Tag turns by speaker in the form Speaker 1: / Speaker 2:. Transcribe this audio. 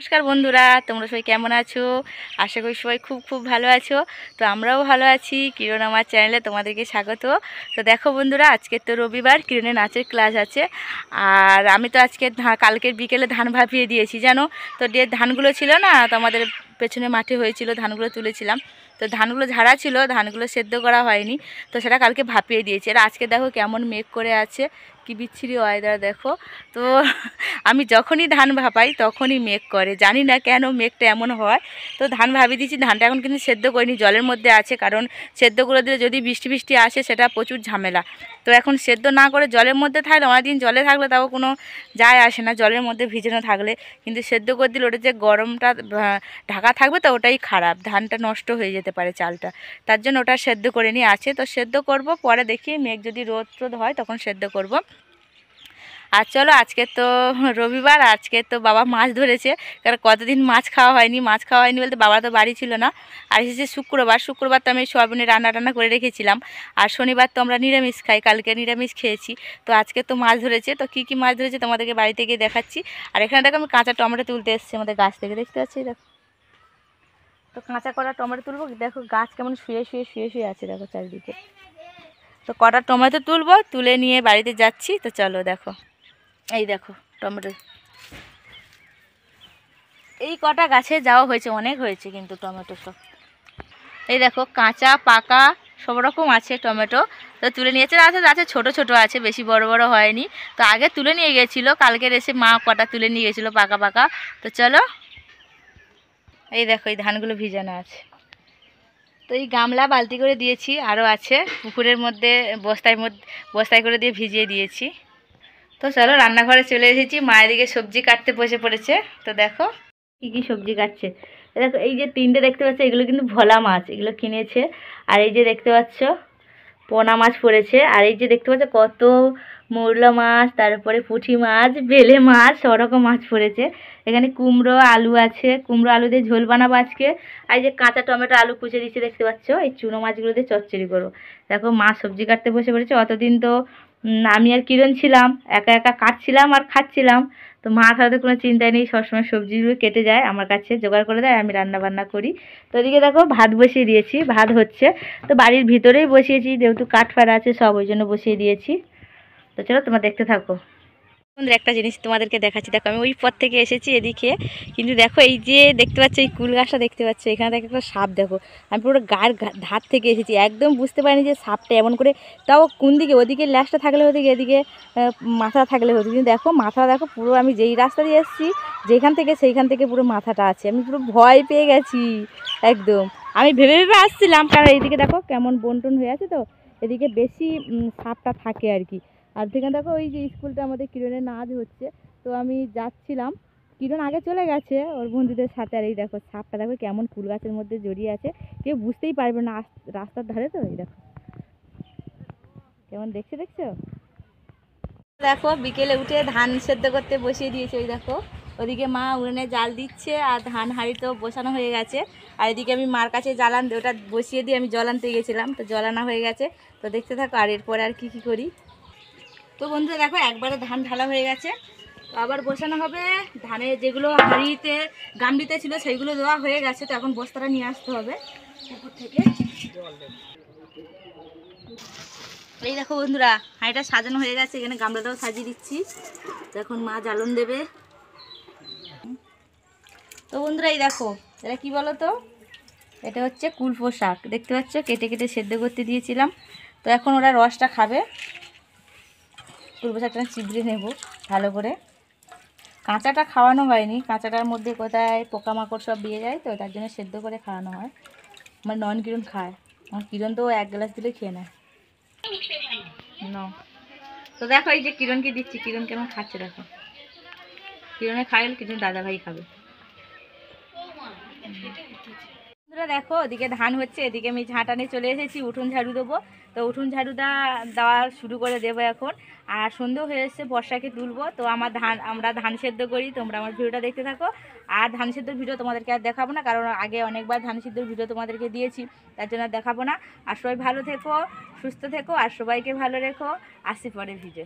Speaker 1: নমস্কার বন্ধুরা, তোমরা সবাই কেমন আছো? আশা করি সবাই খুব খুব ভালো আছো। তো আমরাও ভালো আছি। কিরণ আমার চ্যানেলে তোমাদেরকে স্বাগত। তো দেখো বন্ধুরা, আজকে তো রবিবার, কিরণের নাচের ক্লাস আছে। আর আমি তো আজকে কালকের বিকেলে ধান ভাপিয়ে দিয়েছি জানো। তো ধানগুলো ছিল না, তো আমাদের পেছনে মাঠে হয়েছিল, ধানগুলো তুলেছিলাম। তো ধানগুলো ঝাড়া ছিল, ধানগুলো সেদ্ধ করা হয়নি, তো সেটা কালকে ভাপিয়ে দিয়েছি। আর আজকে দেখো কেমন মেঘ করে আছে, কি বিচ্ছিরি ওয়েদার দেখো। তো আমি যখনই ধান ভাপাই তখনই মেঘ করে, জানি না কেন মেঘটা এমন হয়। তো ধান ভাবিয়ে দিয়েছি, ধানটা এখন কিন্তু সেদ্ধ করিনি, জলের মধ্যে আছে। কারণ সেদ্ধ করে দিলে যদি বৃষ্টি বৃষ্টি আসে সেটা প্রচুর ঝামেলা। তো এখন সেদ্ধ না করে জলের মধ্যে থাকলে, অনেকদিন জলে থাকলে তাও কোনো যায় আসে না, জলের মধ্যে ভিজানো থাকলে। কিন্তু সেদ্ধ করে দিলে ওটা যে গরমটা ঢাকা থাকবে, তো ওটাই খারাপ, ধানটা নষ্ট হয়ে যেতে পারে চালটা। তার জন্য ওটা সেদ্ধ করে নিয়ে আছে। তো সেদ্ধ করব পরে, দেখি মেঘ যদি রোদ টোদ হয় তখন সেদ্ধ করব। আর চলো, আজকে তো রবিবার, আজকে তো বাবা মাছ ধরেছে। কারণ কতদিন মাছ খাওয়া হয়নি, মাছ খাওয়া হয়নি বলতে বাবা তো বাড়ি ছিল না। আর এসেছে শুক্রবার, শুক্রবার তো আমি সোয়াবিনের রান্না করে রেখেছিলাম। আর শনিবার তো আমরা নিরামিষ খাই, কালকে নিরামিষ খেয়েছি। তো আজকে তো মাছ ধরেছে, তো কী কী মাছ ধরেছে তোমাদেরকে বাড়িতে গিয়ে দেখাচ্ছি। আর এখানে দেখো আমি কাঁচা টমেটো তুলতে এসেছি আমাদের গাছ থেকে, দেখতে পাচ্ছি দেখো। তো কাঁচা কড়া টমেটো তুলবো, দেখো গাছ কেমন শুয়ে শুয়ে শুয়ে শুয়ে আছে দেখো চারিদিকে। তো কটা টমেটো তুলবো, তুলে নিয়ে বাড়িতে যাচ্ছি। তো চলো দেখো, এই দেখো টমেটো, এই কটা গাছে যাওয়া হয়েছে, অনেক হয়েছে কিন্তু টমেটো সব। এই দেখো কাঁচা পাকা সব রকম আছে টমেটো। তো তুলে নিয়েছে, আছে ছোট ছোট আছে, বেশি বড় বড় হয়নি। তো আগে তুলে নিয়ে গেছিলো, কালকের এসে মা কটা তুলে নিয়ে গেছিলো পাকা পাকা। তো চলো, এই দেখো এই ধানগুলো ভিজানো আছে। তো এই গামলা বালতি করে দিয়েছি, আরও আছে পুকুরের মধ্যে, বস্তায় করে দিয়ে ভিজিয়ে দিয়েছি। তো চলো রান্নাঘরে চলে এসেছি, মায়ের দিকে সবজি কাটতে বসে পড়েছে। তো দেখো কি কি সবজি কাটছে। দেখো এই যে তিনটে দেখতে পাচ্ছ, এগুলো কিন্তু ভোলা মাছ, এগুলো কিনেছে। আর এই যে দেখতে পাচ্ছ পোনা মাছ পড়েছে। আর এই যে দেখতে পাচ্ছ কত মৌরলা মাছ, তারপরে পুঁটি মাছ, বেলে মাছ, সব রকম মাছ পড়েছে। এখানে কুমড়ো আলু আছে, কুমড়ো আলু দিয়ে ঝোল বানাবো আজকে। আর এই যে কাঁচা টমেটো আলু কুচে দিচ্ছে দেখতে পাচ্ছ, এই চুনো মাছগুলো দিয়ে চচ্চড়ি করবো। দেখো মা সবজি কাটতে বসে পড়েছে। অতদিন তো আমি আর কিরণ ছিলাম, একা একা কাটছিলাম আর খাচ্ছিলাম। তো মা তাহলে কোনো চিন্তাই নেই, সবসময় সবজিগুলো কেটে যায় আমার কাছে, জোগাড় করে দেয়, আমি রান্না বান্না করি। তো এদিকে দেখো ভাত বসিয়ে দিয়েছি, ভাত হচ্ছে। তো বাড়ির ভিতরেই বসিয়েছি, যেহেতু কাঠ ফাট আছে সব, ওই জন্য বসিয়ে দিয়েছি। তো চলো তোমরা দেখতে থাকো। বন্ধুরা একটা জিনিস তোমাদেরকে দেখাচ্ছি, দেখো আমি ওই পথ থেকে এসেছি এদিকে, কিন্তু দেখো এই যে দেখতে পাচ্ছ এই কুল গাছটা দেখতে পাচ্ছ, এখানে দেখো একটা সাপ। দেখো আমি পুরো গায়ের ধার থেকে এসেছি, একদম বুঝতে পারিনি যে সাপটা এমন করে, তাও কোন দিকে, ওদিকে ল্যাসটা থাকলে ওদিকে, এদিকে মাথা থাকলে হতো। কিন্তু দেখো মাথা দেখো, পুরো আমি যেই রাস্তা দিয়ে এসেছি যেখান থেকে, সেইখান থেকে পুরো মাথাটা আছে। আমি পুরো ভয় পেয়ে গেছি একদম। আমি ভেবে ভেবে আসছিলাম, কারণ এইদিকে দেখো কেমন বন্টন হয়ে আছে, তো এদিকে বেশি সাপটা থাকে আর কি। আর সেখানে দেখো ওই যে স্কুলটা আমাদের কিরণের নাচ হচ্ছে, তো আমি যাচ্ছিলাম, কিরণ আগে চলে গেছে ওর বন্ধুদের সাথে। আর এই দেখো সাপটা দেখো কেমন কুল গাছের মধ্যে জড়িয়ে আছে, কেউ বুঝতেই পারবে না, রাস্তার ধারে তো। এই দেখো কেমন দেখছো, দেখছো। দেখো বিকেলে উঠে ধান সেদ্ধ করতে বসিয়ে দিয়েছে, ওই দেখো ওদিকে মা উনুনে জাল দিচ্ছে, আর ধান হাঁড়ি তো বসানো হয়ে গেছে। আর এদিকে আমি মার কাছে ওটা বসিয়ে দিয়ে আমি জল আনতে গেছিলাম, তো জল আনা হয়ে গেছে। তো দেখতে থাকো আর এরপরে আর কি করি। তো বন্ধুরা দেখো একবারে ধান ঢালা হয়ে গেছে, তো আবার বসানো হবে। ধানের যেগুলো হাঁড়িতে গামলিতে ছিল সেইগুলো দেওয়া হয়ে গেছে, তো এখন বস্তাটা নিয়ে আসতে হবে পুকুর থেকে। এই দেখো বন্ধুরা হাঁড়িটা সাজানো হয়ে গেছে, এখানে গামলাটাও সাজিয়ে দিচ্ছি। তো এখন মা জ্বালন দেবে। তো বন্ধুরা এই দেখো এটা কি বলো তো, এটা হচ্ছে কুলপো শাক, দেখতে পাচ্ছ কেটে কেটে সেদ্ধ করতে দিয়েছিলাম। তো এখন ওরা রসটা খাবে। কুলপো শাকটা চিবড়ে নেব ভালো করে, কাঁচাটা খাওয়ানো হয়নি, কাঁচাটার মধ্যে কোথায় পোকামাকড় সব দিয়ে যায়, তো তার জন্য সেদ্ধ করে খাওয়ানো হয়। আমার নন কিরণ খায়, আমার কিরণ তো এক গ্লাস দিলে খেয়ে নেয় ন। তো দেখো এই যে কিরণকে দিচ্ছি, কিরণ কেমন খাচ্ছে দেখো। কিরণে খাইল, কিরণ দাদা ভাই খাবে। বন্ধুরা দেখো ওদিকে ধান হচ্ছে, এদিকে আমি ঝাঁটানে চলে এসেছি, উঠোন ঝাড়ু দেবো। তো উঠোন ঝাড়ু দেওয়া শুরু করে দেবো এখন। আর সন্ধ্যে হয়ে এসছে, বর্ষাকে তুলবো। তো আমরা ধান সেদ্ধ করি, তোমরা আমার ভিডিওটা দেখতে থাকো। আর ধান সেদ্ধর ভিডিও তোমাদেরকে আর দেখাবো না, কারণ আগে অনেকবার ধান সেদ্ধর ভিডিও তোমাদেরকে দিয়েছি, তার জন্য আর দেখাবো না। আর সবাই ভালো থেকো, সুস্থ থেকো, আর সবাইকে ভালো রেখো। আসছি পরে ভিডিও।